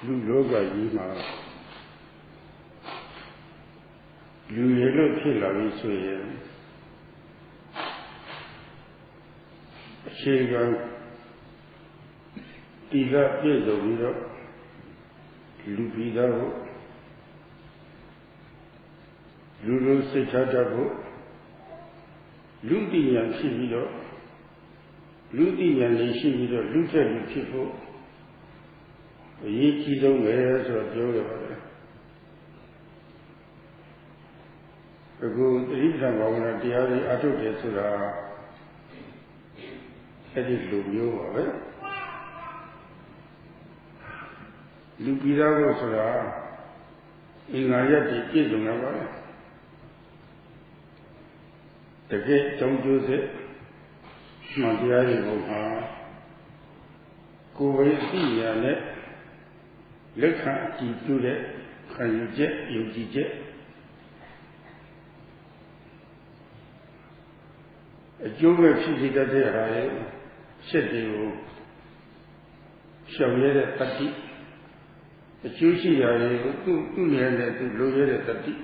လူလောကကြီးမှာလူရည်လို့ဖြစ်လာပြီဆိုရင်အခြေခံဒီကပြည့်စုံပြီးတော့လူပြည်သားကိုလူလိုစိတ်ထားတတ်ဖို့လူတည်ဉာဏ်ဖြစ်ပြီးတော့လူတည်ဉာဏ်လေးရှိပြီးတော့လူထက်လူဖြစ်ဖို့အရေးကြီးဆုံးပဲဆိုတော့ပြောရပါတယ်အခုသတိပဋ္ဌာန်ဘာဝနာတရားတွေအထုတ်တယ်ဆိုတာအဲ့ဒီလိုမျိုးပါပဲလူပြည်သားကိုဆိုတာအင်္ဂါရက်တွေပြည့်စုံလာပါလေတကယ်ကြောင်းကျိုးစစ်မှန်တရားတွေကိုမှာကိုယ်ဝိသိဉာဏ်နဲ့လက်ခံအတည်ပြုတဲ့ခံယူချက်ယုံကြည်ချက်အကျိုးပဲဖြစ်စေတတ်တဲ့ဟာရဲ့ရှက်တွေကိုရှောင်ရတဲ့တတိအကျိုးရှိရာတွေကိုသူ့ဉာဏ်နဲ့သူလိုရတဲ့တတိ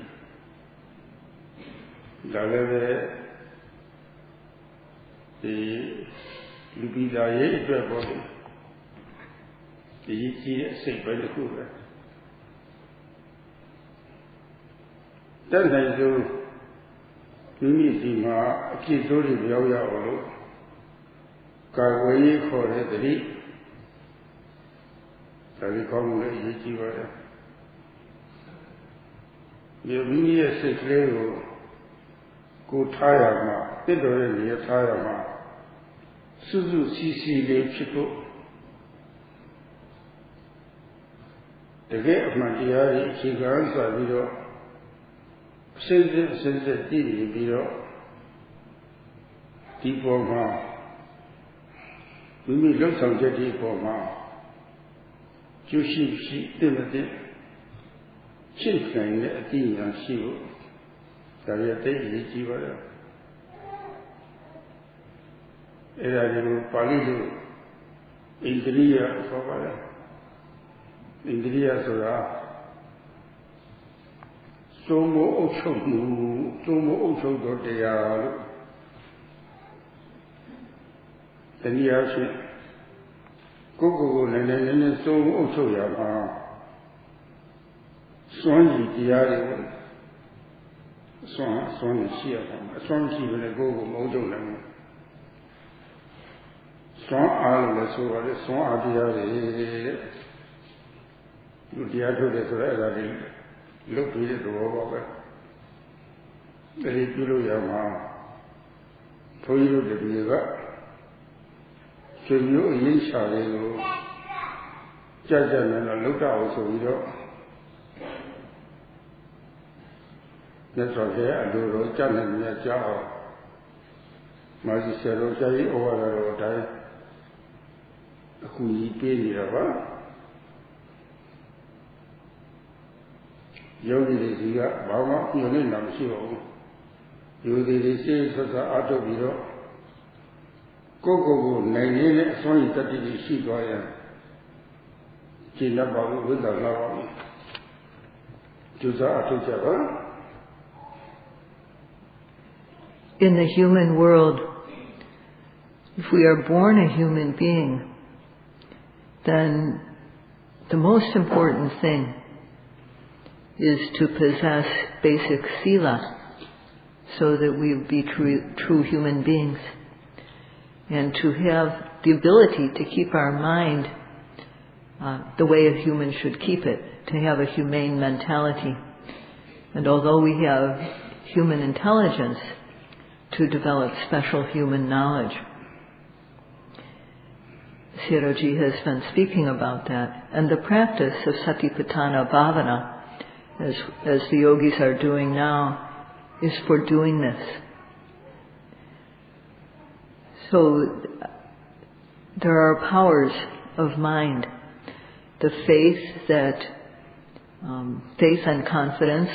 ဒါလည်းပဲဒီလူပြည်သားရဲ့အတွက်ပေါ့လေဒီကြီးရဲ့စိတ်ပဲတစ်ခုပဲတတ်နိုင်ဆုံးမိမိဒီမှာအပြည့်စိုးတွေပြောရအောင်လို့ကာကွယ်ရေးခေါ်တဲ့တတိဒါဒီကောင်းမှုလည်းအရေးကြီးပါတယ်ဒီမိမိရဲ့စိတ်ကလေးကိုထားရမှာတင့်တော်ရဲ့နေရာထားရမှာစွစွစီစီလေးဖြစ်ဖို့တကယ်အမှန်တရားကြီးအခြေခံဆိုပြီးတော့အစစ်တည်ပြီးတော့ဒီပေါ်မှာမိမိလှုပ်ဆောင်ချက်ဒီပေါ်မှာကျိုးရှိတဲ့မတဲ့ရှင်းဆိုင်တဲ့အတိအကျရှိဖို့ဒါရတဲ့ရည်ကြီးပါတော့အဲ့ဒါဒီလိုပါဠိလိုဣန္ဒြိယဆိုပါတယ်ဣန္ဒြိယဆိုတာသုံးဖို့အုပ်ချုပ်မှုသုံးဖို့အုပ်ချုပ်သောတရားလို့တနည်းအားဖြင့်ကိုယ်ကိုယ်နဲ့သုံးဖို့အုပ်ချုပ်ရမှာစွမ်းရည်တရားတွေကိုစွမ်းရှိရမှာအစွမ်းရှိဘယ်နဲ့ကိုယ်ကိုမအုပ်ချုပ်နိုင်ဘူးစွမ်းအားလို့လည်းဆိုပါတယ်စွမ်းအားတရားတွေလူတရားထုတ်တယ်ဆိုတော့အဲ့ဒါတွေလုတ်ပြီးတဲ့သဘောပါပဲဒါတွေပြုလို့ရမှာဘုန်းကြီးတို့တပည့်ကဆွေမျိုးအရင်းချလေးကိုကြက်နဲ့တော့လုတ်တော့ဆိုပြီးတော့လက်တော်ရဲ့အလိုတော်ကြက်နဲ့မြတ်ကြောက်မာဇီဆရာတော်ဆရာကြီးဩဝါဒတော်အတိုင်းအခုကြီးပေးနေတာပါယောဂီတွေကြီးကဘာမှညှို့နေတာမရှိပါဘူးယောဂီတွေစိတ်ဆက်ဆက်အားထုတ်ပြီးတော့ကိုနိုင်ရတဲ့အစွမ်းရည်တတိရှိသွားရင်ကျင့်တတ်ပါလို့ဝိသလာပါဘူးကျူစာအထုတ်ကြပါ In the human world, if we are born a human being, then the most important thing is to possess basic sila so that we be true human beings and to have the ability to keep our mind the way a human should keep it, to have a humane mentality. And although we have human intelligence, to develop special human knowledge. Sayadawgyi has been speaking about that. And the practice of Satipatthana Bhavana, as the yogis are doing now, is for doing this. So there are powers of mind. The faith and confidence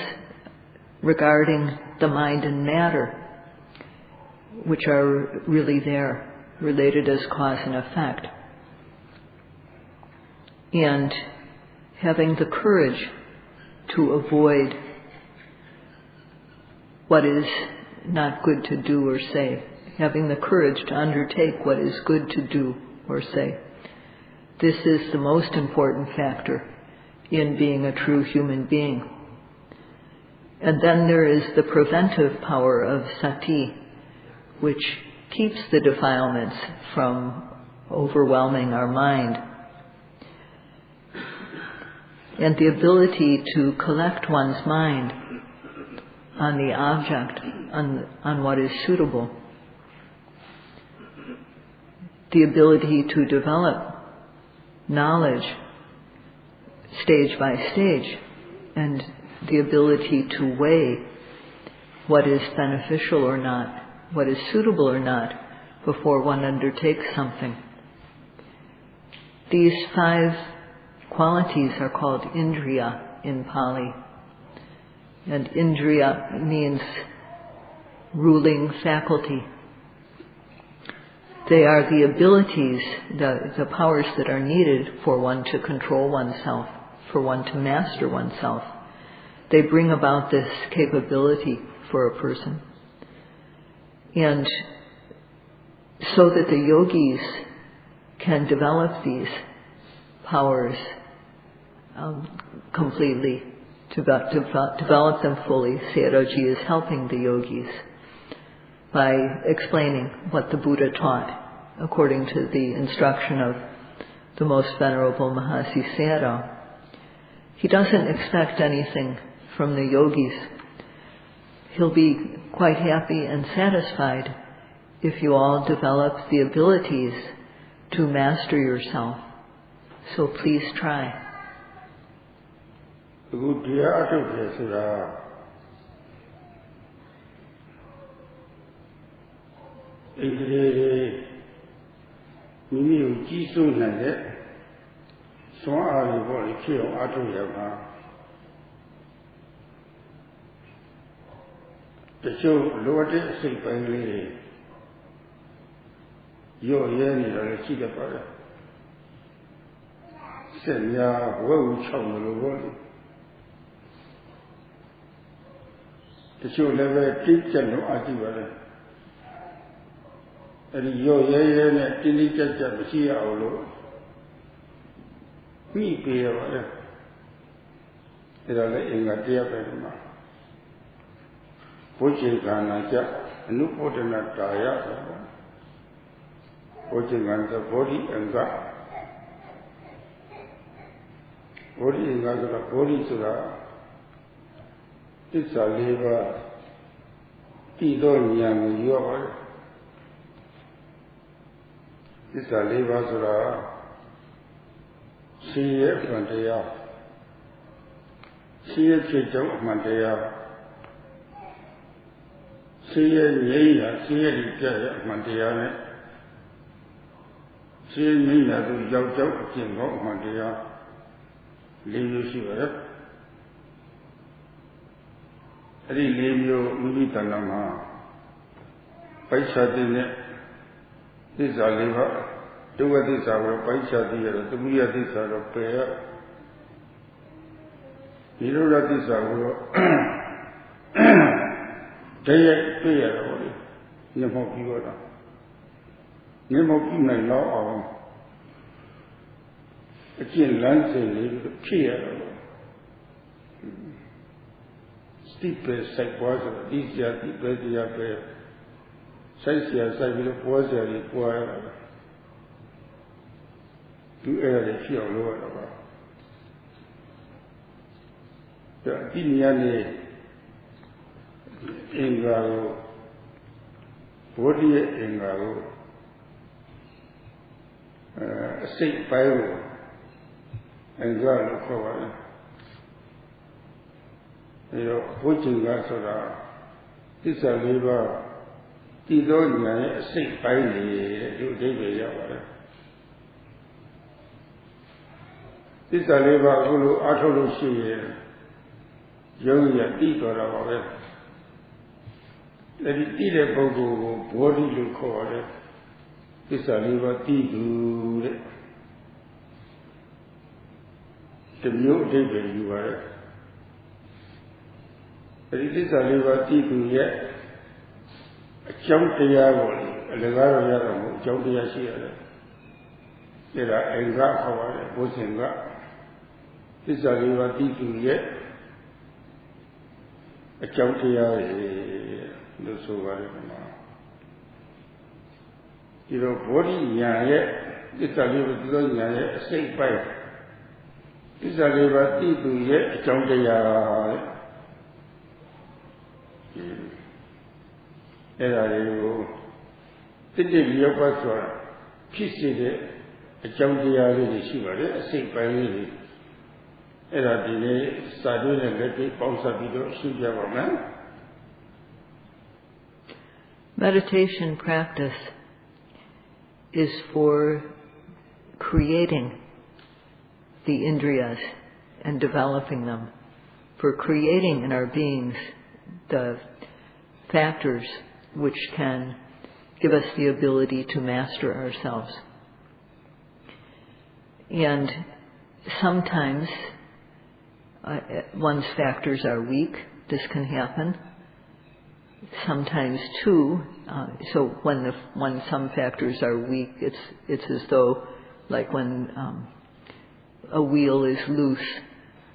regarding the mind and matter, which are really there, related as cause and effect. And having the courage to avoid what is not good to do or say, having the courage to undertake what is good to do or say. This is the most important factor in being a true human being. And then there is the preventive power of sati, which keeps the defilements from overwhelming our mind. And the ability to collect one's mind on the object, on what is suitable. The ability to develop knowledge stage by stage, and the ability to weigh what is beneficial or not, what is suitable or not, before one undertakes something. These 5 qualities are called indriya in Pali. And indriya means ruling faculty. They are the abilities, the powers that are needed for one to control oneself, for one to master oneself. They bring about this capability for a person. And so that the yogis can develop these powers completely, to develop them fully, Sayadawgyi is helping the yogis by explaining what the Buddha taught according to the instruction of the most venerable Mahasi Sayadaw. He doesn't expect anything from the yogis. He'll be quite happy and satisfied if you all develop the abilities to master yourself. So please try. Bojjhangas anupodana daya Bojjhangas body anga body anga sura body sura tissa 4 ပါးတည်သောဉာဏ်ကိုရောပါတယ်တစ္ဆာ 4 ပါးဆိုတာရှင်ရဲ့အမှန်တရားရှင်ရဲ့ဖြစ်ကြောင်းအမှန်တရားရှင်ရဲ့ငြိမ်းရာရှင်ရဲ့ကြည့်ရဲ့အမှန်တရားနဲ့ရှင်ငြိမ်းရာသူရောက်ကြောင်းအကျင့်ကောင်းအမှန်တရား 4 မျိုးရှိပါတယ်အဲ့ဒီ4မျိုးမိမိတဏ္ဍာမှာပိုက်ချတဲ့နဲ့သစ္စာ 4 ပါးဒုဝသစ္စာကိုပိုက်ချတဲ့ရတော့သမုဒယသစ္စာတော့ပယ်ရနိရောဓသစ္စာကိုတော့တည်းရဲ့တွေ့ရတော့လေမျက်မှောက်ပြီးတော့မျက်မှောက်ပြီးနိုင်တော့အောင်အကျင့်လမ်းစဉ်လေးဖြစ်ရတော့တိပဲစိုက်ပွားဆိုဒီစရာဒီပဲစရာပဲစိုက်စရာစိုက်ပြီးတော့ပွားစရာကြီးပွားရတာသူအဲ့ဒါဖြစ်အောင်လုပ်ရတော့ပါဒါဒီနေရာနေအင်္ဂါကိုဘောဓိရဲ့အင်္ဂါကိုအစိတ်ပိုင်းကိုအင်္ဂါလို့ခေါ်ပါတယ်အဲတော့ဘုဇ္ဇင်္ဂဆိုတာသစ္စာ 4 ပါးတည်သောဉာဏ်ရဲ့အစိတ်ပိုင်းတွေဒီအဓိပ္ပာယ်ရပါတယ်သစ္စာ 4 ပါးအခုလိုအားထုတ်လို့ရှိရင်ရုံးရတည်တော်တာပါပဲအဲဒီတည်တဲ့ပုဂ္ဂိုလ်ကိုဘောဓိလို့ခေါ်ရတယ်သစ္စာ 4 ပါးတည်သူတဲ့ the new David you are. But it is a liberty to yet a jump the yard, a legaro, jump the yashia. There are a gap of Bojjhangas. This is a liberty to yet a jump the yard, no so very much. You know, body yet, this is a liberty to yet, a safe pipe. This is a liberty to yet a jump the yard. Era did the Yoga Kissy a Jamdia lady, she was a sick by lady. Era delay, SADHU and let it bounce up with she man. Meditation practice is for creating the indriyas and developing them, for creating in our beings the factors which can give us the ability to master ourselves. And sometimes one's factors are weak. This can happen. Sometimes too, so when some factors are weak, it's as though like when a wheel is loose,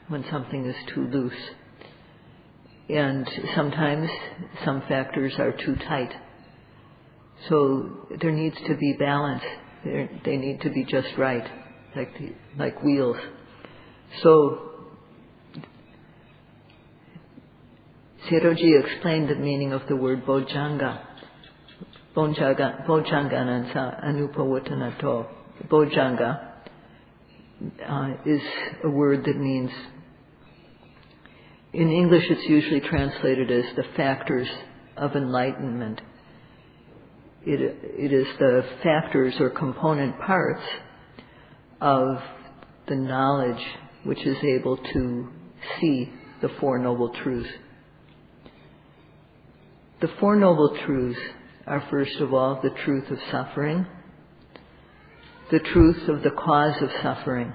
when something is too loose. And sometimes some factors are too tight. So there needs to be balance. They need to be just right, like wheels. So Sayadawgyi explained the meaning of the word Bojjhanga. Bojjhanganansa anupawatanato. Bojjhanga is a word that means, in English it's usually translated as the factors of enlightenment. It is the factors or component parts of the knowledge which is able to see the Four Noble Truths. The Four Noble Truths are, first of all, the truth of suffering, the truth of the cause of suffering,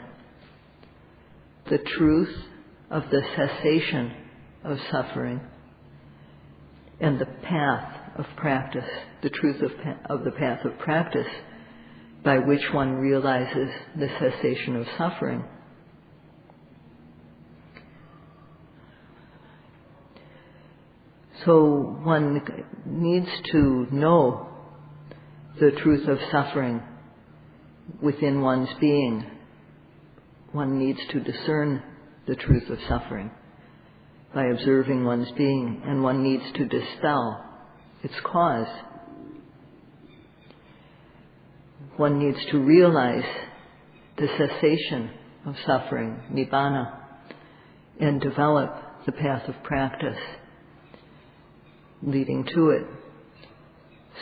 the truth of the cessation of suffering, and the path of practice, the truth of the path of practice by which one realizes the cessation of suffering. So one needs to know the truth of suffering within one's being. One needs to discern the truth of suffering by observing one's being, and one needs to dispel its cause. One needs to realize the cessation of suffering, nibbana, and develop the path of practice leading to it.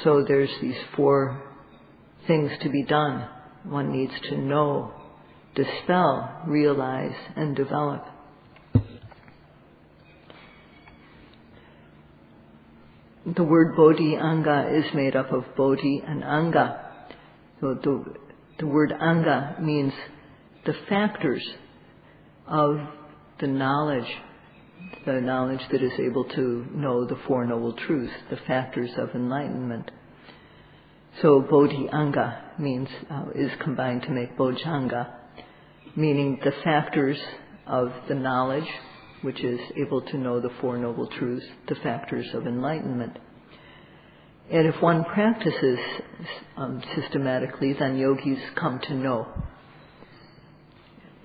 So there's these four things to be done. One needs to know, dispel, realize, and develop. The word bodhi-anga is made up of bodhi and anga. So the word anga means the factors of the knowledge that is able to know the Four Noble Truths, the factors of enlightenment. So bodhi-anga means, is combined to make bojjhanga, meaning the factors of the knowledge which is able to know the Four Noble Truths, the factors of enlightenment. And if one practices systematically, then yogis come to know.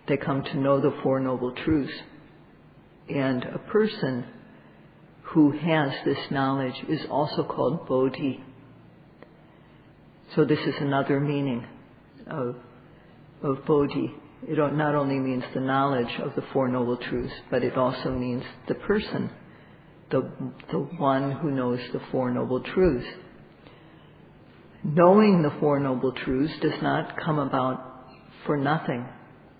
They come to know the Four Noble Truths. And a person who has this knowledge is also called bodhi. So this is another meaning of bodhi. It not only means the knowledge of the Four Noble Truths, but it also means the person, the one who knows the Four Noble Truths. Knowing the Four Noble Truths does not come about for nothing,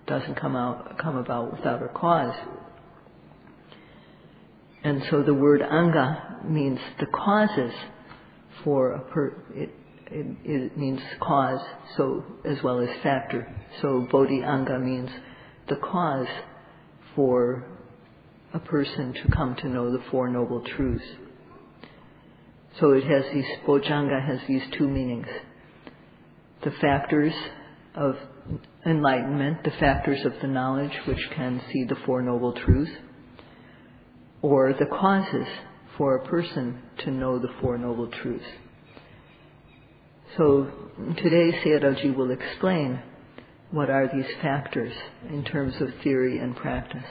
doesn't come about without a cause. And so the word anga means the causes for it means cause, so as well as factor. So bodhi anga means the cause for a person to come to know the Four Noble Truths. So it has these, Bojjhanga has these two meanings. The factors of enlightenment, the factors of the knowledge which can see the Four Noble Truths, or the causes for a person to know the Four Noble Truths. So today Sayadawgyi will explain what are these factors in terms of theory and practice.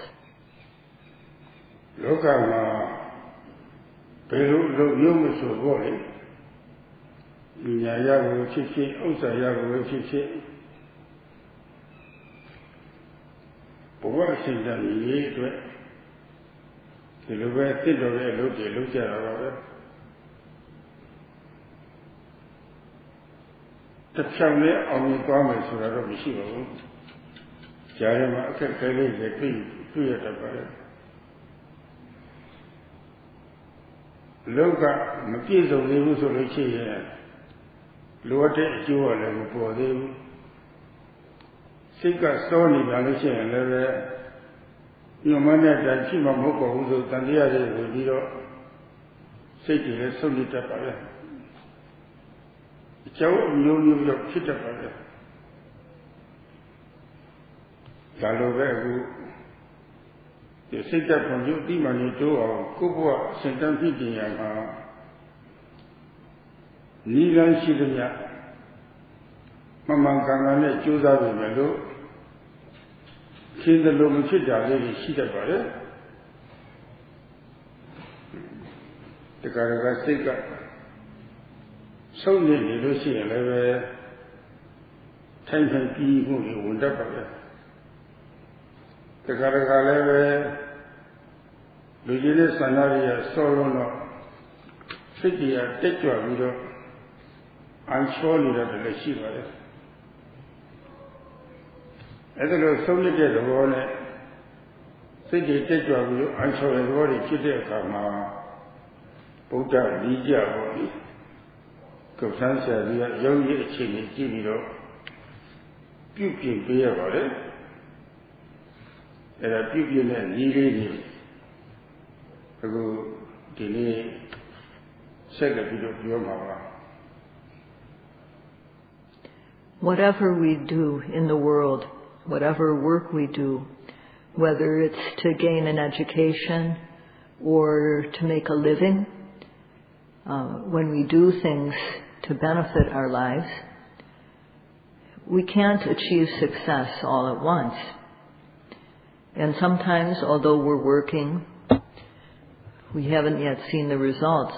Whatever we do in the world, whatever work we do, whether it's to gain an education or to make a living, when we do things to benefit our lives, we can't achieve success all at once. And sometimes, although we're working, we haven't yet seen the results.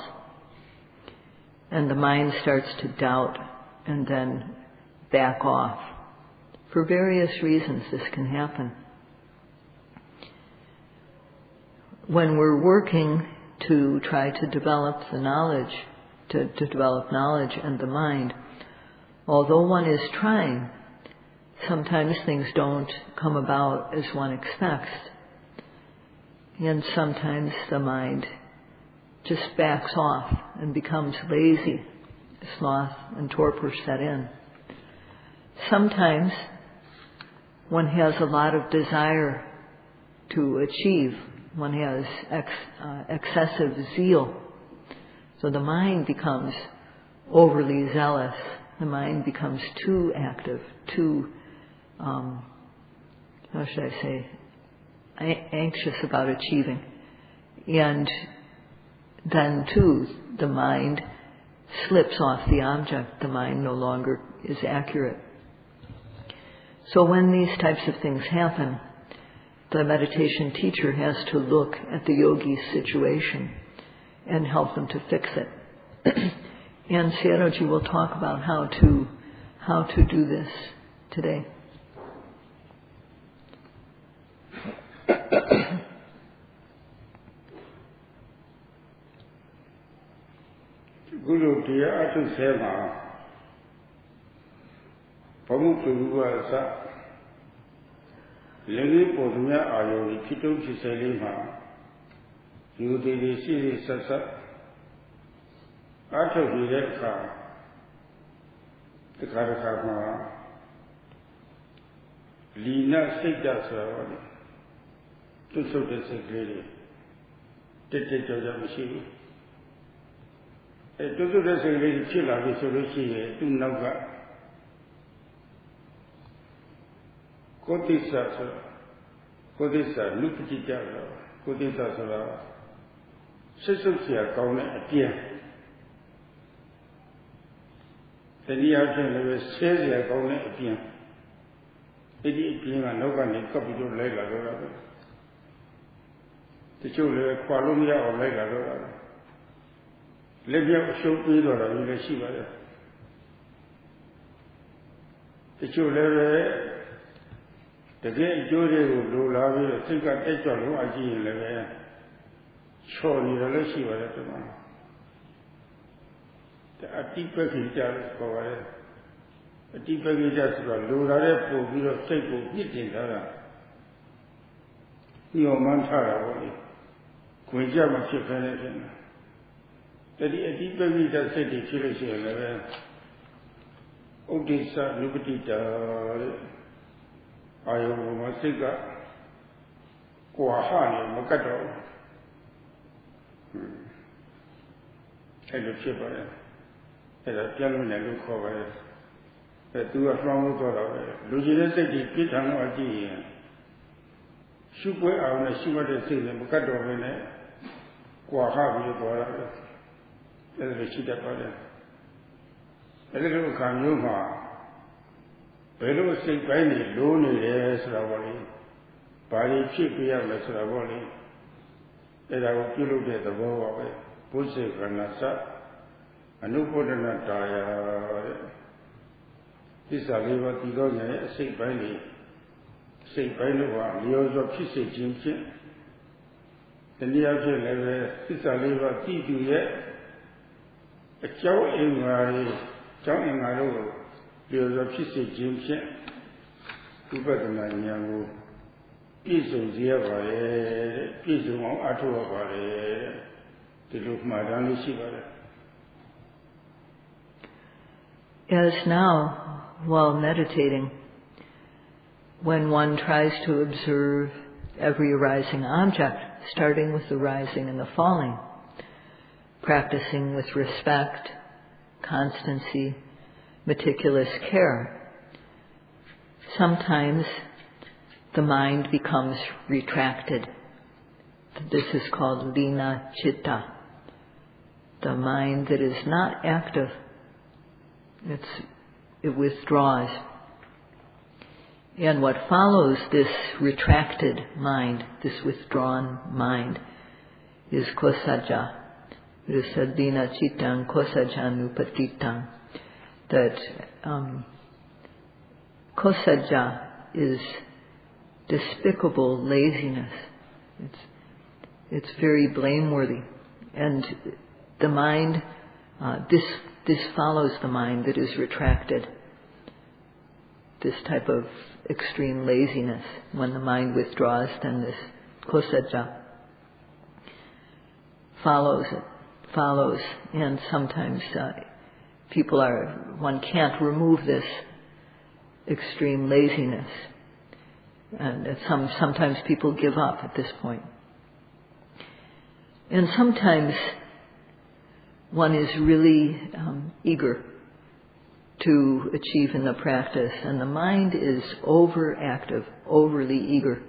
And the mind starts to doubt and then back off. For various reasons this can happen. When we're working to try to develop the knowledge, to develop knowledge and the mind, although one is trying, sometimes things don't come about as one expects. And sometimes the mind just backs off and becomes lazy. Sloth and torpor set in. Sometimes one has a lot of desire to achieve. One has excessive zeal. So the mind becomes overly zealous. The mind becomes too active, too, anxious about achieving. And then too, the mind slips off the object. The mind no longer is accurate. So when these types of things happen, the meditation teacher has to look at the yogi's situation and help them to fix it. And Sayadawgyi will talk about how to do this today. Guru Diya Atu Sema Pamutu Vasa Lili Podumya Ayori Kitu Kiselima Yudili Siri Sasa Atu Hireka the Karakama Lina Sita Savani တွတ်ဆုပ်တဲ့စိတ်ကလေးတွေတက်တက်ကြွကြွမရှိဘူးတွတ်ဆုပ်တဲ့စိတ်ကလေးဖြစ်လာပြီဆိုလို့ရှိရင်သူ့နောက်ကကိုယ်သစ္စာဆိုကိုယ်သစ္စာနုပတိတတော့ကိုယ်သစ္စာဆိုတာစိတ်ဆုပ်เสียကောင်းတဲ့အပြင်းတတိယအဖြစ်လည်းဆဲเสียကောင်းတဲ့အပြင်းဒီအပြင်းကနောက်ကနေကပ်ပြီးတော့လိုက်လာတော့တာပဲတချို့လည်းခွာလို့မရအောင်လိုက်လာတော့တာလက်ပြောက်အရှုံးပေးတော့တာလည်းရှိပါတယ်တချို့လည်းပဲတကယ်အကျိုးတွေကိုလိုလားပြီးတော့စိတ်ကတက်ကြွလို့အကြည့်ရင်လည်းပဲချော်နေတယ်လည်းရှိပါတယ်ဒီမှာအတိပက္ခိတလို့ခေါ်ပါတယ်အတိပက္ခိတဆိုတော့လိုလာတဲ့ပို့ပြီးတော့စိတ်ကိုပြစ်တင်ထားတာညှော်မှန်းထားတာပေါ့လေခွင့်ကြမဖြစ်ဖဲနဲ့ဖြစ်နေတတိအတိပက္ခိတစိတ်တွေဖြစ်လို့ရှိရင်လည်းဥဒိစ္စနုပတိတာတဲ့အာယုံမှာစိတ်ကကွာဟနေမကတ်တော့အဲ့လိုဖြစ်ပါတယ်အဲ့ဒါပြန်လို့လည်းလို့ခေါ်ပါတယ်အဲ့သူကလွှမ်းမိုးတော့တာပဲလူကြီးတဲ့စိတ်ကြီးပြစ်ထန်တော့ကြည့်ရင်ရှုပွဲအောင်နဲ့ရှုမှတ်တဲ့စိတ်နဲ့မကတ်တော့ဘဲနဲ့ကွာဟပြီးတော့တာပဲအဲ့ဒါရှိတတ်ပါတယ်အဲ့ဒီလိုအခါမျိုးမှာဘယ်လိုစိတ်ပိုင်းတွေလိုးနေတယ်ဆိုတာပေါ့လေဘာတွေဖြစ်ပြရမလဲဆိုတာပေါ့လေအဲ့ဒါကိုပြုလုပ်တဲ့သဘောပါပဲဘုဇေကနာစအနုပဒနာတာယာတဲ့သစ္စာလေးပါးတည်သောဉာဏ်ရဲ့အစိတ်ပိုင်းတွေစိတ်ပိုင်းတို့ဟာလျော်စွာဖြစ်စေခြင်းဖြင့်တနည်းအားဖြင့်လည်းပဲသစ္စာလေးပါးတည်သူရဲ့အကြောင်းအင်္ဂါတွေအကြောင်းအင်္ဂါတို့ကိုလျော်စွာဖြစ်စေခြင်းဖြင့်ဥပဒနာဉာဏ်ကိုပြည့်စုံစေရပါတယ်တဲ့ပြည့်စုံအောင်အထောက်ရပါတယ်ဒီလိုမှတ်တမ်းလေးရှိပါတယ် As now, while meditating, when one tries to observe every arising object, starting with the rising and the falling, practicing with respect, constancy, meticulous care, sometimes the mind becomes retracted. This is called lina chitta, the mind that is not active. It withdraws. And what follows this retracted mind, this withdrawn mind, is kosajja. It is said, lina chittang kosajjanupatitang, that kosajja is despicable laziness. It's very blameworthy. And the mind, this follows the mind that is retracted. This type of extreme laziness. When the mind withdraws, then this kosajja follows. And sometimes one can't remove this extreme laziness. And sometimes people give up at this point. And sometimes one is really eager to achieve in the practice, and the mind is overactive, overly eager.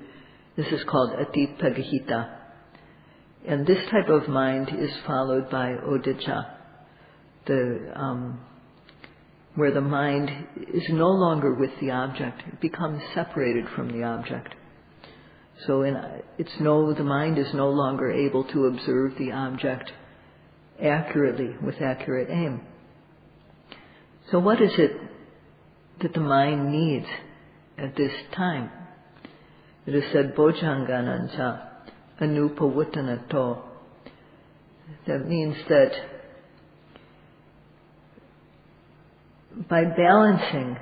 This is called atipagahita. And this type of mind is followed by odicca, where the mind is no longer with the object. It becomes separated from the object. So the mind is no longer able to observe the object accurately, with accurate aim. So what is it that the mind needs at this time? It is said, Bojjhanganancha anupavutanato. That means that by balancing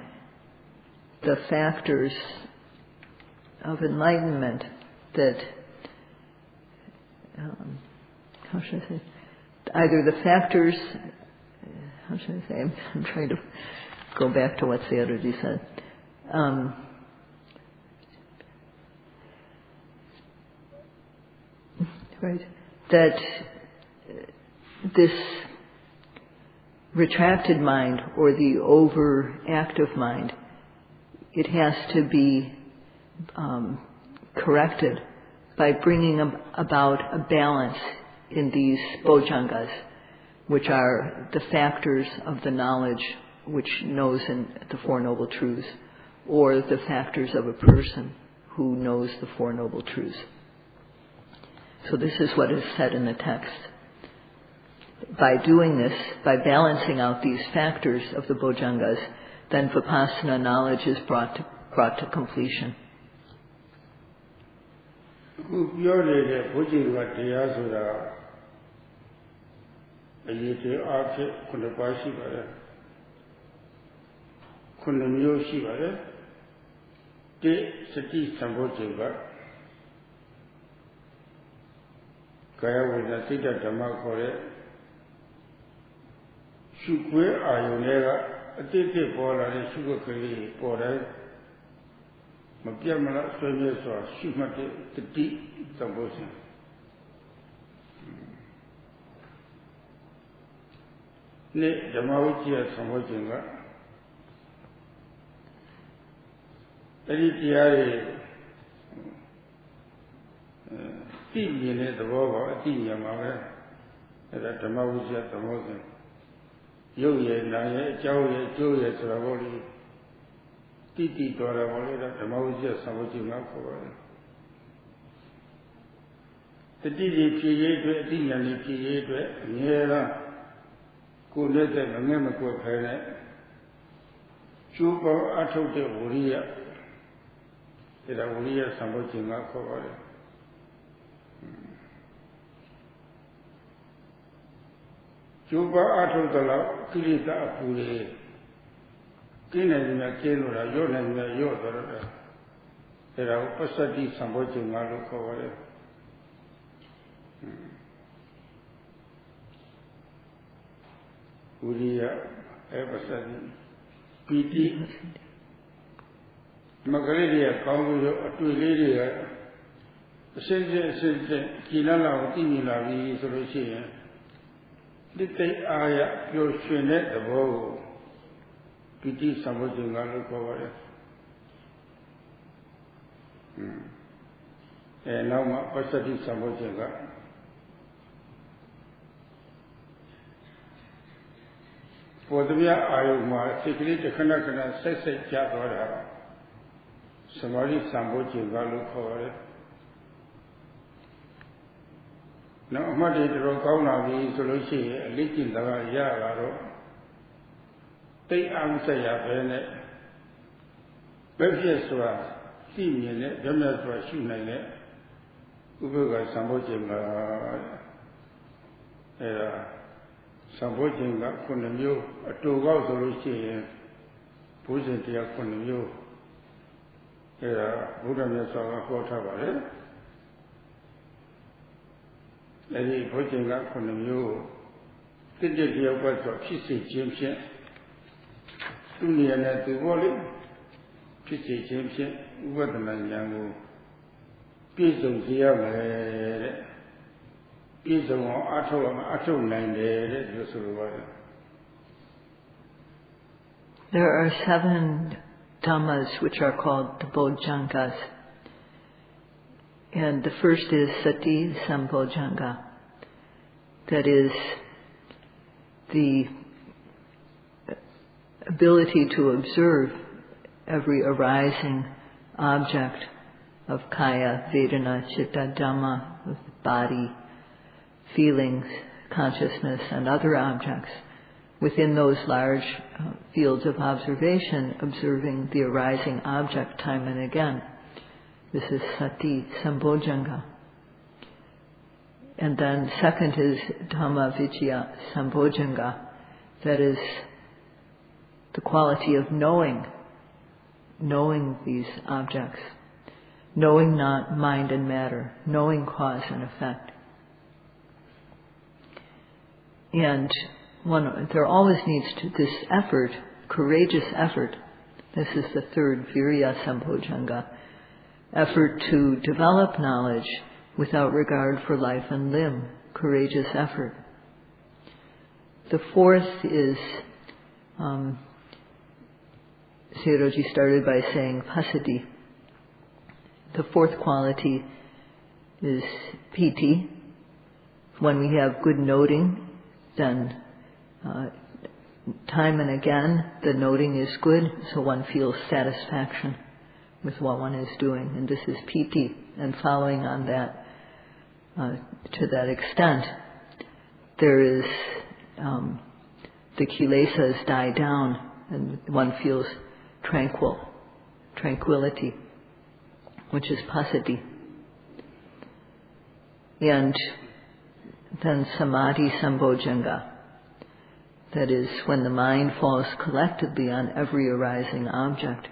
the factors of enlightenment that, how should I say, either the factors, how should I say, I'm trying to go back to what Sayadawgyi said. Right. That this retracted mind or the overactive mind, it has to be corrected by bringing about a balance in these Bojjhangas, which are the factors of the knowledge which knows in the Four Noble Truths, or the factors of a person who knows the Four Noble Truths. So this is what is said in the text. By doing this, by balancing out these factors of the Bojjhangas, then vipassana knowledge is brought to completion. Kaya Vedana Siddha Dhamma Forest Shukwe Ayunega Atite Bola Shukakari Bola Mapiamala Swameswa Shukmate Tati Sambosan. Ne Dhammavichya Sambojenga Editiare Tiene the Boba, Tinia Mara, at the Mausia, the Mosin. Yoye, Naya, Joye, Joye, Savoli, Titi, Dora, the Mausia, Samojima for the Titi created, Tinia created, Niera, Kuneta, and Nemako Pene, Chupa, Ato de Uria, the Uria, Samojima for Juba Atotala, Kilita Puri, Kinazina Kenura, Yonazina Yodara, there are Pasati Samboji Malu cover. Uria, Epasadi, Piti, Magalia, Congo, Tuilia, Sense, Kilala, Tinila, Solution. Did they aya your shenet the bow? Piti Samojinga cover. And now my Pasati Samojinga. For the Via Ayuma, secret the Kanakana Sese Jabara. Somebody Samojinga cover. Now, Madi Rokauna solution, leaking the Yaro. They answer Yabene. Bevies was seen in it, Demas was shooting it. Ubuga Sambojinga Sambojinga Kunamio, a 2 hours solution, pushing the Kunamio. Buddha saw a quarter. Any Bojjhangas from the Mu, did the Yoga of Pisi Champion, Union at the Wally, Pisi Champion, Weatherman Yangu, Piece of the Yama, Piece of Ato 9 days, There are 7 Dhammas which are called the Bojjhangas. And the first is Sati Sambojjhanga. That is the ability to observe every arising object of Kaya, Vedana, Chitta, Dhamma, of body, feelings, consciousness, and other objects. Within those large fields of observation, observing the arising object time and again. This is Sati Sambojjhanga. And then second is Dhamma Vichya Sambojjhanga. That is the quality of knowing these objects. Knowing not mind and matter. Knowing cause and effect. And there always needs to this effort, courageous effort. This is the third Virya Sambojjhanga. Effort to develop knowledge without regard for life and limb, courageous effort. The fourth is, Sayadawgyi started by saying passaddhi. The fourth quality is piti. When we have good noting, then time and again the noting is good, so one feels satisfaction with what one is doing, and this is piti. And following on that, to that extent, there is the kilesas die down, and one feels tranquility, which is passaddhi. And then samadhi sambojjhanga, that is when the mind falls collectedly on every arising object.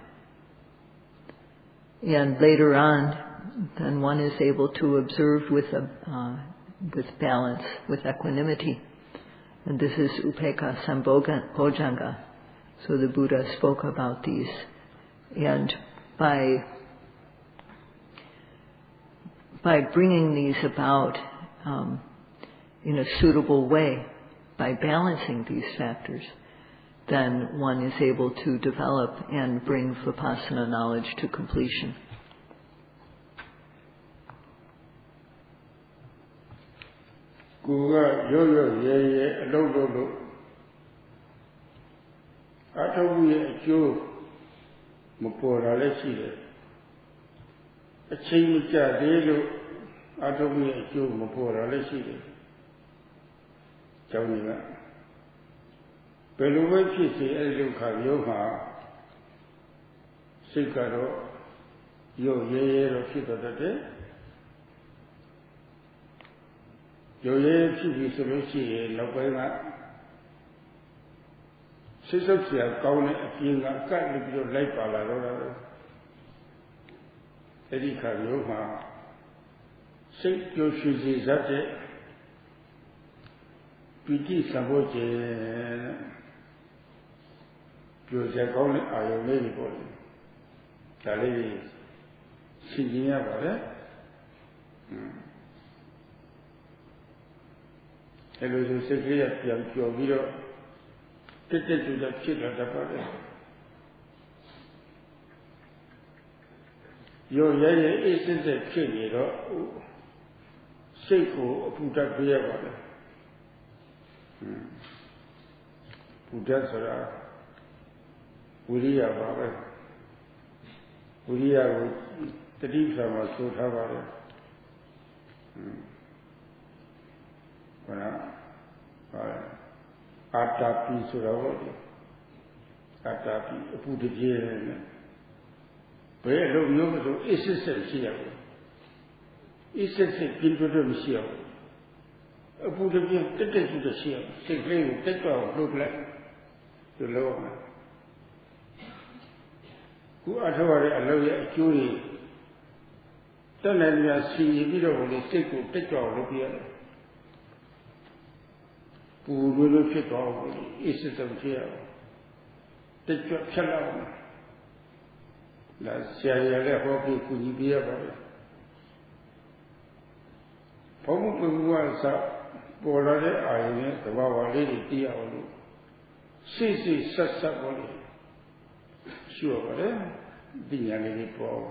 And later on, then one is able to observe with balance, with equanimity. And this is upekkha sambojjhanga. So the Buddha spoke about these. And by bringing these about in a suitable way, by balancing these factors, then one is able to develop and bring vipassana knowledge to completion. Piti Samboje Jose Gone Ayomeli Body. Tali Sigia Bade Hello, the Secretary of Pio take to the children of the body. Your yay is a king, Seiko Buddha Bia. Buddha Sara Uriya Baba Uriya the deep summer so Havara Atapi Suravati Atapi Buddha Jane where no is a Sia is a Pinto Sia. A Buddha being taken to the sea, simply take out look like the lower. Who are a lawyer, a jury. Don't let me see a video of the stick to take out look here. Who will fit off the system here. Take your child. That's Sayadaw Hockey could be about it. Probably was up. Bolade Ayane, the Wawa Lady Diaolu. Sisi Sassaboli. Sure, Dianini Paul.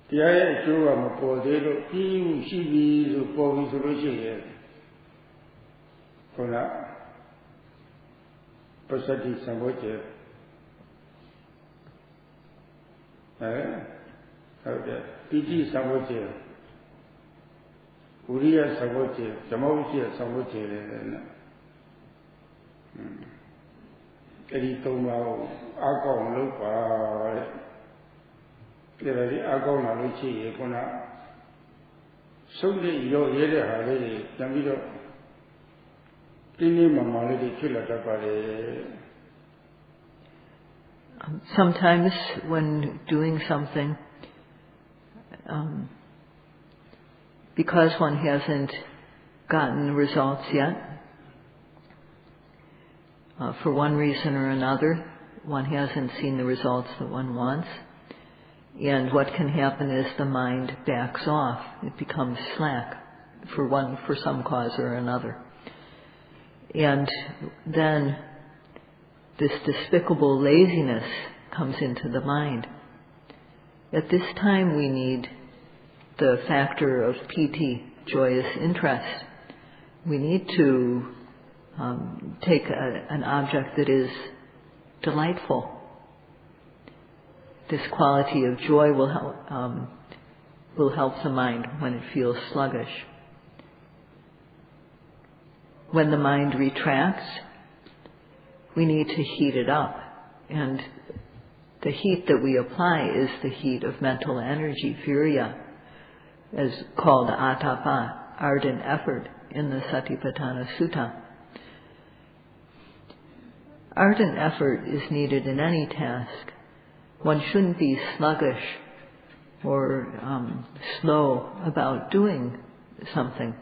The Aya Jura Mapodelo, Piu, Shibi, the Povis Roger. Kona Pasati Samboche. Okay, Piti Samboche. Uriya Savoche, Jamochi Savoche, Editoma, Agon Lupa, Clearly Agona Luci, Epona. Sunday, your area, lady, Damido, Tini Mamma, lady, Kilatapare. Sometimes when doing something, because one hasn't gotten the results yet, for one reason or another, one hasn't seen the results that one wants, And what can happen is the mind backs off. It becomes slack for some cause or another. And then this despicable laziness comes into the mind. At this time we need the factor of piti, joyous interest. We need to take an object that is delightful. This quality of joy will help the mind when it feels sluggish. When the mind retracts, we need to heat it up. And the heat that we apply is the heat of mental energy, virya, as called atapa, ardent effort, in the Satipatthana Sutta. Ardent effort is needed in any task. One shouldn't be sluggish or slow about doing something.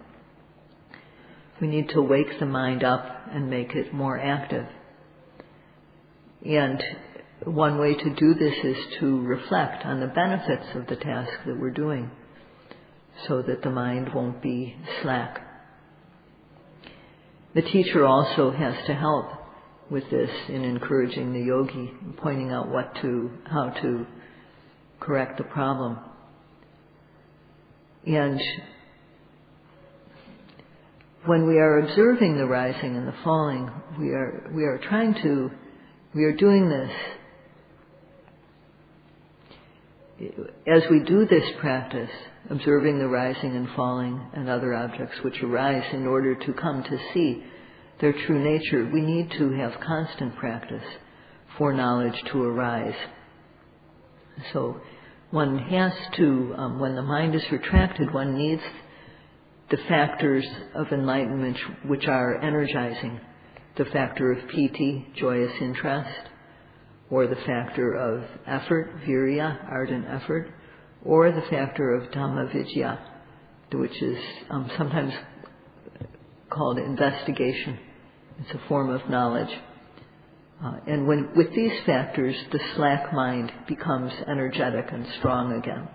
We need to wake the mind up and make it more active. And one way to do this is to reflect on the benefits of the task that we're doing so that the mind won't be slack. The teacher also has to help with this in encouraging the yogi, pointing out how to correct the problem. And when we are observing the rising and the falling, we are doing this. As we do this practice, observing the rising and falling and other objects which arise in order to come to see their true nature, we need to have constant practice for knowledge to arise. So one has to, when the mind is retracted, one needs the factors of enlightenment which are energizing, the factor of piti, joyous interest, or the factor of effort, virya, ardent effort, or the factor of Dhamma vidya, which is sometimes called investigation. It's a form of knowledge. And with these factors, the slack mind becomes energetic and strong again.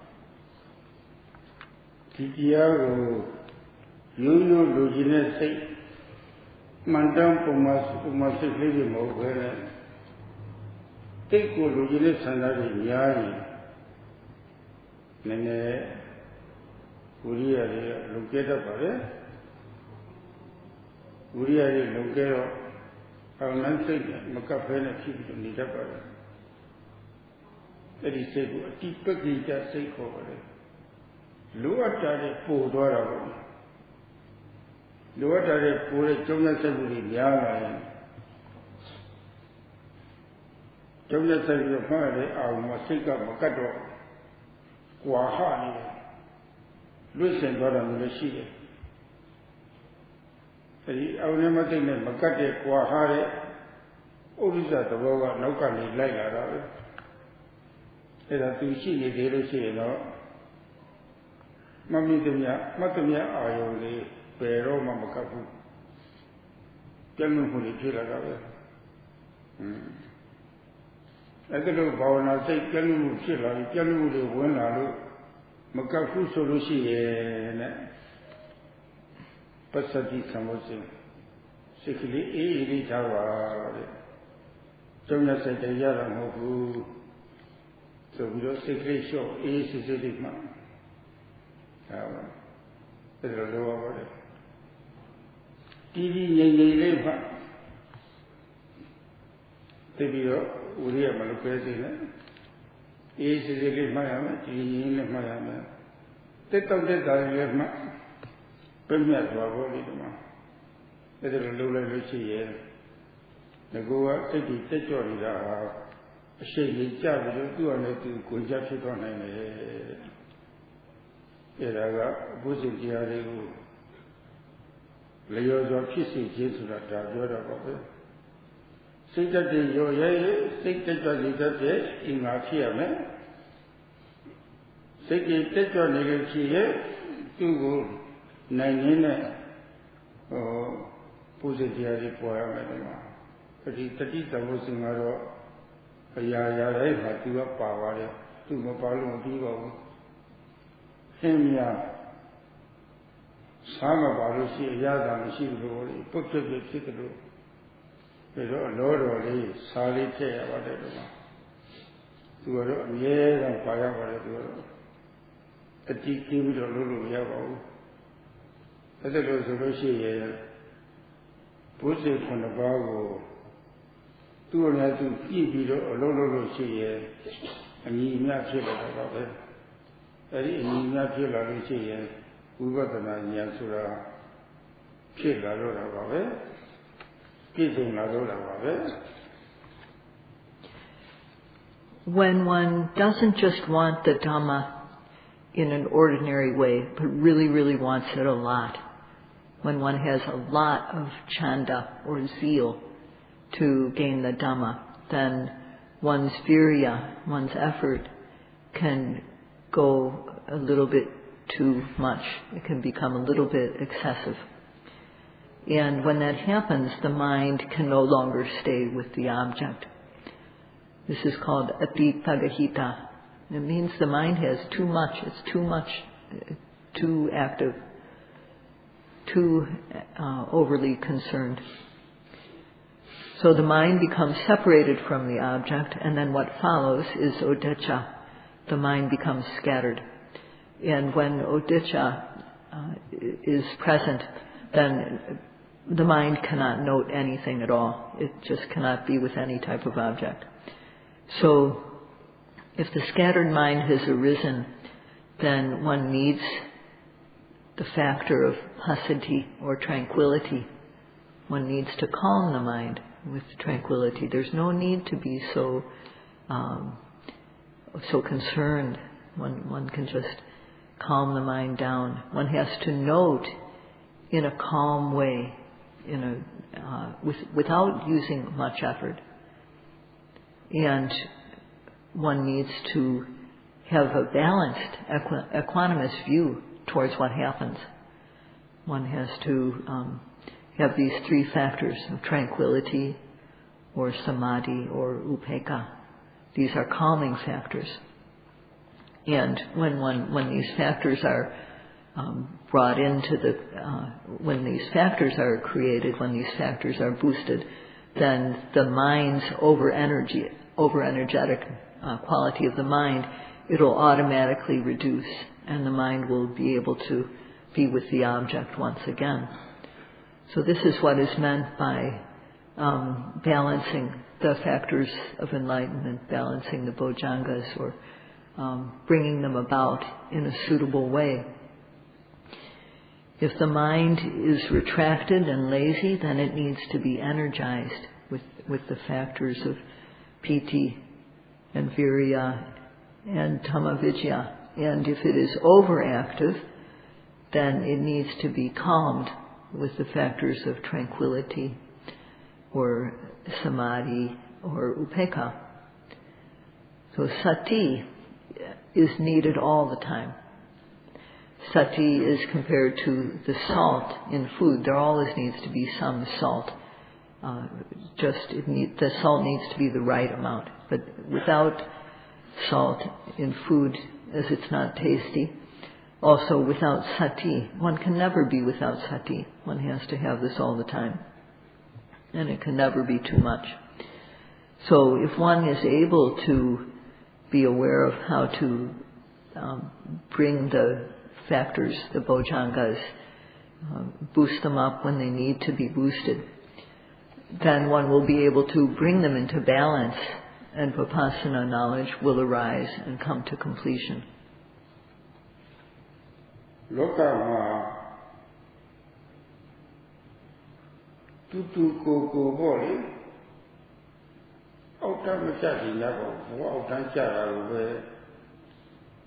သူမပါလို့မပြီးပါဘူးဟင်းများစားမပါလို့ရှိအရသာမရှိဘူးလို့ပုတ်ဖြစ်ဖြစ်တယ်လို့ဒါတော့အလောတော်လေးစားလေးထည့်ရပါတယ်ဒီမှာသူကတော့အမြဲတမ်းပါရပါတယ်သူကတော့အတိကျပြီးတော့လုပ်လို့မရပါဘူးအဲ့ဒါလို့ဆိုလို့ရှိရင်ဘုရားခုနှစ်ပါးကိုသူ့အများသူကြည့်ပြီးတော့အလုံးလုံးလို့ရှိရင်အညီအမျှဖြစ်လာတာပါပဲအဲ့ဒီအညီအမျှဖြစ်လာလို့ရှိရင်ဝိပဿနာဉာဏ်ဆိုတာဖြစ်လာတော့တာပါပဲပြည့်စုံလာတော့တာပါပဲ When one doesn't just want the Dhamma in an ordinary way, but really wants it a lot, when one has a lot of chanda or zeal to gain the Dhamma, then one's virya, one's effort, can go a little bit too much. It can become a little bit excessive. And when that happens, the mind can no longer stay with the object. This is called atipagahita. It means the mind has too much, it's too active, too overly concerned. So the mind becomes separated from the object, and then what follows is odicca. The mind becomes scattered. And when odicca is present, then the mind cannot note anything at all. It just cannot be with any type of object. So if the scattered mind has arisen, then one needs the factor of passaddhi or tranquility. One needs to calm the mind with tranquility. There's no need to be so concerned. One can just calm the mind down. One has to note in a calm way, without using much effort. And one needs to have a balanced, equanimous view towards what happens. One has to have these three factors of tranquility, or samadhi, or upekkha. These are calming factors. And when these factors are brought into when these factors are created, when these factors are boosted, then the mind's over-energetic quality of the mind, it'll automatically reduce, and the mind will be able to be with the object once again. So this is what is meant by balancing the factors of enlightenment, balancing the Bojjhangas, or bringing them about in a suitable way. If the mind is retracted and lazy, then it needs to be energized with the factors of piti and virya and dhamma-vicaya. And if it is overactive, then it needs to be calmed with the factors of tranquility, or samadhi, or upekkha. So sati is needed all the time. Sati is compared to the salt in food. There always needs to be some salt. The salt needs to be the right amount. But without salt in food, as it's not tasty, also without sati, one can never be without sati. One has to have this all the time. And it can never be too much. So if one is able to be aware of how to bring the factors, the Bojjhangas, boost them up when they need to be boosted, then one will be able to bring them into balance, and vipassana knowledge will arise and come to completion. Lokama tutu ko boli auta ma cha di ya ko bo auta cha da lo be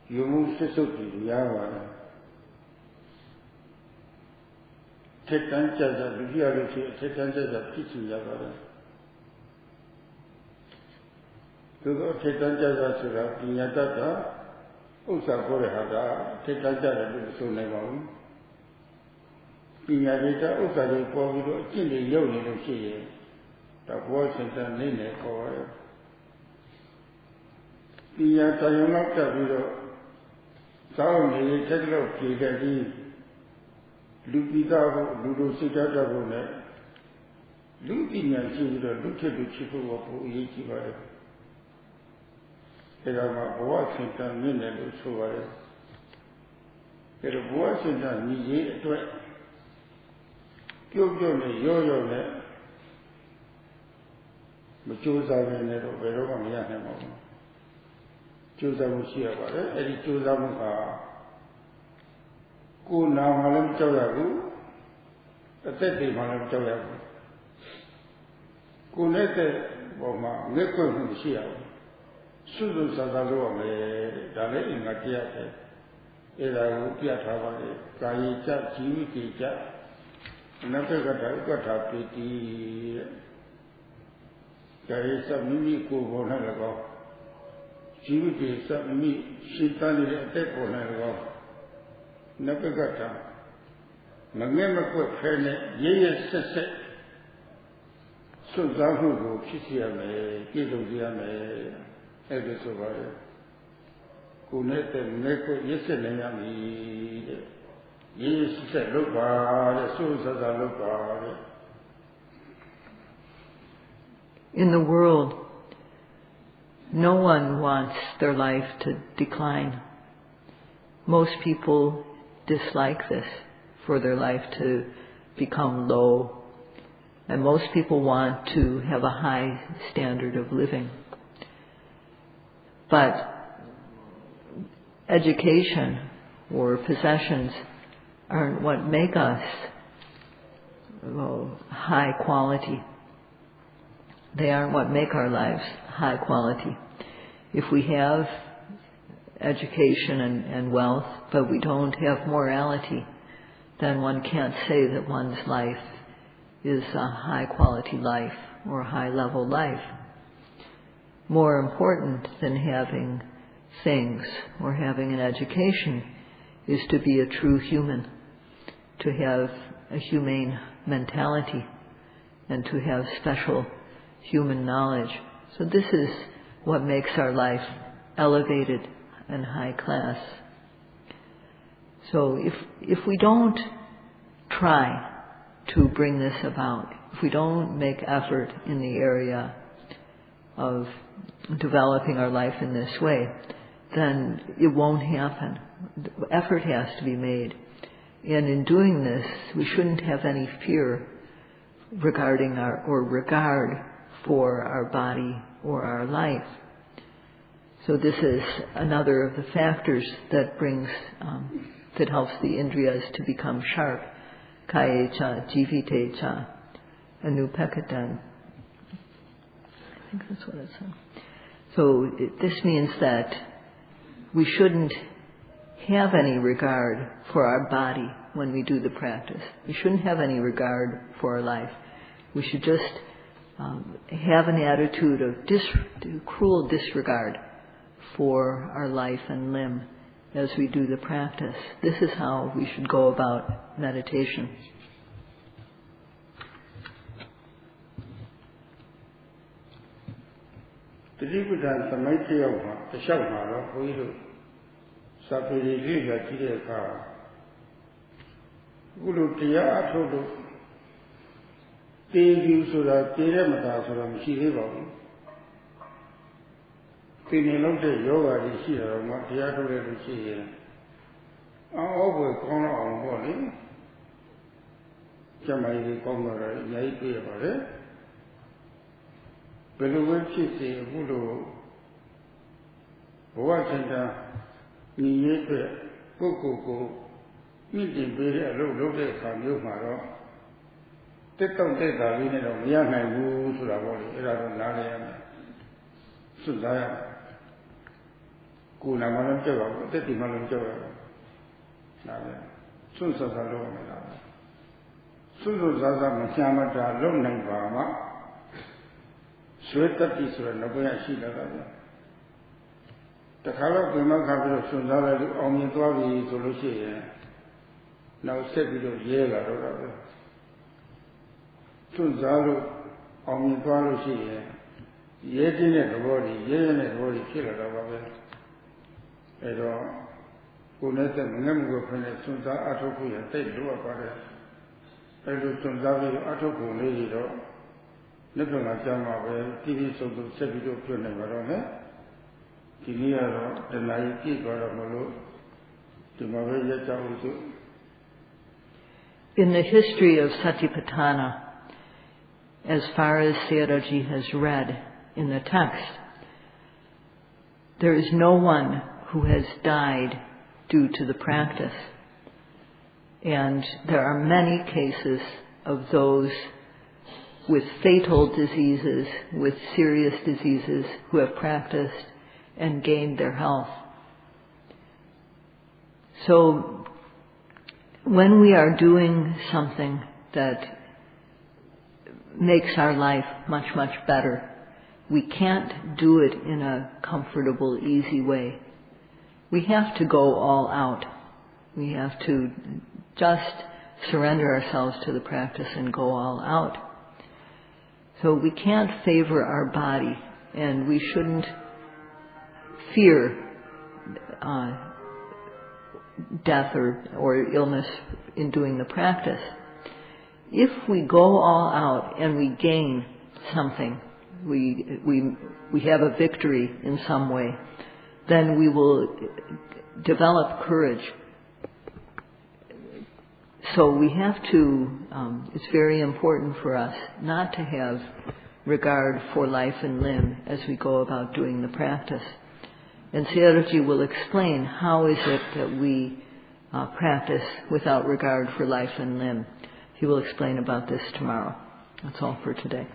yumu sisuk di ya ba thekkan cha cha du ya lo chi thekkan cha cha phit chi ya ba tu ko thekkan cha cha soda pinya tatta ဥစ္စာကိုရဟာကထိတ်တန့်ကြတယ်လို့ဆိုနိုင်ပါဘူးပညာရေးကဥစ္စာတွေပေါ်ပြီးတော့အကျင့်တွေရုပ်နေလို့ရှိရင်ဒါဘောစင်တန်နေနေခေါ်ရတယ် Tia Tayana Tavido, Sauni, take up Kidadi, Lupita, Ludo Sita Tabone, Lupina Children, look at the Chifu of Yichi. Erama Washington Minute Suarez. It was in a Niji to Kyokyo, Yoyo, Machuza Veneto, Veroma Yahamo. Chuza Musia, Eddie Chuza Muka. Kuna Malam Choyagu, a 30 Malam Choyagu. Kunete Boma, Neko Musia. Sudu Sadalo, Dale in Matia, Eda Piatava, Kaita, Chivita, Napaka got pretty Kaisa Mimi Kubonalago, Chivita, Mimi, Shitani, Teponalago, Napagata, Magema Kut Fene, Yes, Suzahu, Chisiame, Kiluziame. Episode Kunete Neko Yesenami Yes said look bad, Susa look bad. In the world, no one wants their life to decline. Most people dislike this, for their life to become low. And most people want to have a high standard of living. But education or possessions aren't what make us high quality. They aren't what make our lives high quality. If we have education and wealth, but we don't have morality, then one can't say that one's life is a high quality life or a high level life. More important than having things or having an education is to be a true human, to have a humane mentality, and to have special human knowledge. So this is what makes our life elevated and high class. So if we don't try to bring this about, if we don't make effort in the area of developing our life in this way, then it won't happen. Effort has to be made. And in doing this, we shouldn't have any fear regarding regard for our body or our life. So this is another of the factors that that helps the indriyas to become sharp. Kayecha, jivitecha, anupekatan. I think that's what it said. So this means that we shouldn't have any regard for our body when we do the practice. We shouldn't have any regard for our life. We should just have an attitude of cruel disregard for our life and limb as we do the practice. This is how we should go about meditation. The Tibetan Samaiti the Shavana, who is Sapiri Liga Chideka Guru Tia Atodo Teju Sura Teremata Sura Mishiriva Pinilonte Yoga is here, Matiato to see here. Always corner on body. Jamai Congo, Yaipi about it. Below Chisi, Budo, Washington, Niete, Coco, meeting very low, come you, Maro. Take out the Vina of Young and Woo to the body, Narian, Sudaya, Kuna Malanjava, 30 Malanjava, Sunsa Salomela, Suzu Zaza Machamata, Lomnang Bama. Sweta Tisra, Nagoya Shida. The color of the Maka Sundara Omituavi Solution now said it of Yela. Sunzaru Omitualu, Yeti and the body, yen and the body killer of it. Kuneta Namgo Pene Sunta Atoku and take to a party. I looked on Zavi Atoku lady dog. Never my Jama, TV so to set it up to Nevarone. Kinia, the Naiki got a Molo. To Mavaya Chavusu. In the history of Satipatthana, as far as Sayadawgyi has read in the text, there is no one who has died due to the practice. And there are many cases of those with fatal diseases, with serious diseases, who have practiced and gained their health. So when we are doing something that makes our life much, much better, we can't do it in a comfortable, easy way. We have to go all out. We have to just surrender ourselves to the practice and go all out. So we can't favor our body, and we shouldn't fear death or illness in doing the practice. If we go all out and we gain something, we have a victory in some way, then we will develop courage. So we have to, it's very important for us not to have regard for life and limb as we go about doing the practice. And Sayadawgyi will explain how is it that we practice without regard for life and limb. He will explain about this tomorrow. That's all for today.